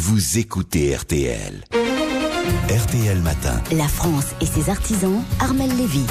vous écoutez RTL. RTL Matin. La France et ses artisans, Armelle Lévy.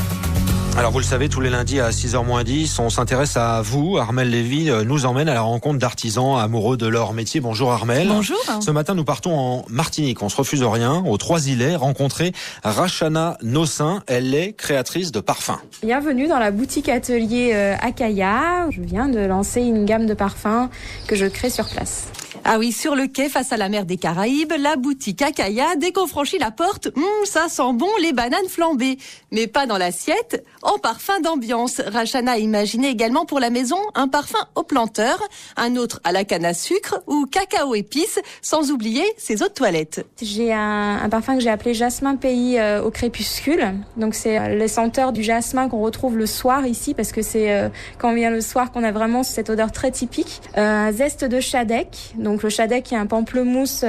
Alors vous le savez, tous les lundis à 6h-10, on s'intéresse à vous. Armelle Lévy nous emmène à la rencontre d'artisans amoureux de leur métier. Bonjour Armelle. Bonjour. Ce matin, nous partons en Martinique. On se refuse rien, aux Trois-Îlets, rencontrer Rachana Nossin. Elle est créatrice de parfums. Bienvenue dans la boutique atelier Akaya. Je viens de lancer une gamme de parfums que je crée sur place. Ah oui, sur le quai, face à la mer des Caraïbes, la boutique Akaya, dès qu'on franchit la porte, ça sent bon les bananes flambées. Mais pas dans l'assiette, en parfum d'ambiance. Rachana a imaginé également pour la maison un parfum au planteur, un autre à la canne à sucre ou cacao épices, sans oublier ses eaux de toilette. J'ai un parfum que j'ai appelé Jasmin Pays au crépuscule. Donc c'est les senteurs du jasmin qu'on retrouve le soir ici, parce que c'est quand on vient le soir qu'on a vraiment cette odeur très typique. Un zeste de chadec. Donc le chadec qui est un pamplemousse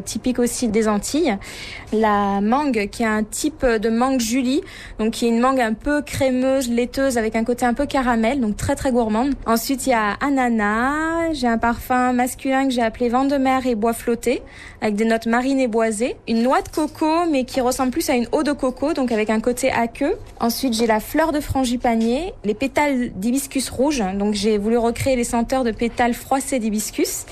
typique aussi des Antilles. La mangue qui est un type de mangue Julie, donc qui est une mangue un peu crémeuse, laiteuse avec un côté un peu caramel, donc très très gourmande. Ensuite il y a ananas, j'ai un parfum masculin que j'ai appelé vent de mer et bois flotté avec des notes marines et boisées. Une noix de coco mais qui ressemble plus à une eau de coco, donc avec un côté aqueux. Ensuite j'ai la fleur de frangipanier, les pétales d'hibiscus rouge, donc j'ai voulu recréer les senteurs de pétales froissés d'hibiscus.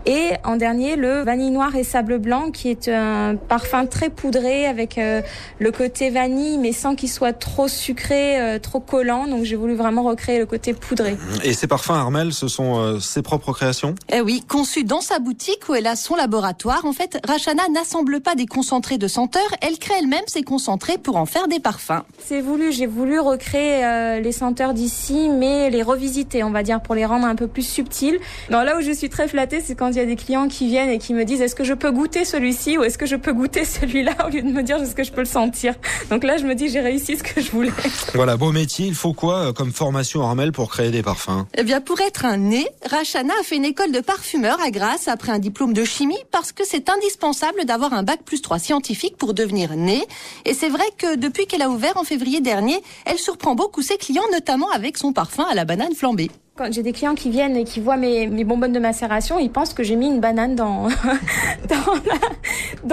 Et en dernier, le vanille noire et sable blanc, qui est un parfum très poudré avec le côté vanille, mais sans qu'il soit trop sucré, trop collant. Donc j'ai voulu vraiment recréer le côté poudré. Et ces parfums, Armelle, ce sont ses propres créations ? Eh oui, conçus dans sa boutique où elle a son laboratoire. En fait, Rachana n'assemble pas des concentrés de senteurs, elle crée elle-même ses concentrés pour en faire des parfums. C'est voulu, j'ai voulu recréer les senteurs d'ici, mais les revisiter, on va dire, pour les rendre un peu plus subtils. Non, là où je suis très flattée, c'est quand il y a des clients qui viennent et qui me disent est-ce que je peux goûter celui-ci ou est-ce que je peux goûter celui-là, au lieu de me dire est-ce que je peux le sentir. Donc là je me dis j'ai réussi ce que je voulais. Voilà, beau métier. Il faut quoi comme formation, Armelle, pour créer des parfums ? Eh bien pour être un nez, Rachana a fait une école de parfumeur à Grasse après un diplôme de chimie parce que c'est indispensable d'avoir un bac+3 scientifique pour devenir nez. Et c'est vrai que depuis qu'elle a ouvert en février dernier, elle surprend beaucoup ses clients, notamment avec son parfum à la banane flambée. Quand j'ai des clients qui viennent et qui voient mes bonbonnes de macération, ils pensent que j'ai mis une banane dans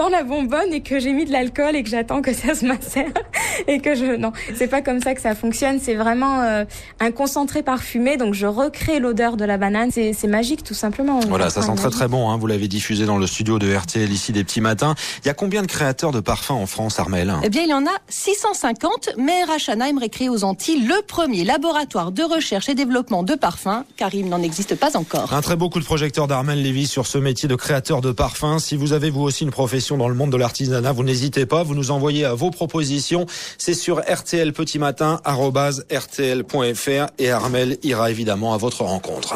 la bonbonne et que j'ai mis de l'alcool et que j'attends que ça se macère et que non, c'est pas comme ça que ça fonctionne. C'est vraiment un concentré parfumé, donc je recrée l'odeur de la banane. C'est magique tout simplement. Voilà, ça sent très très bon, hein. Vous l'avez diffusé dans le studio de RTL ici des petits matins. Il y a combien de créateurs de parfums en France, Armelle ? Eh bien, il y en a 650, mais Rachana aimerait créer aux Antilles le premier laboratoire de recherche et développement de parfums, car il n'en existe pas encore. Un très beau coup de projecteur d'Armelle Lévy sur ce métier de créateur de parfums. Si vous avez vous aussi une profession dans le monde de l'artisanat, vous n'hésitez pas, vous nous envoyez vos propositions. C'est sur rtlpetitmatin@rtl.fr et Armelle ira évidemment à votre rencontre.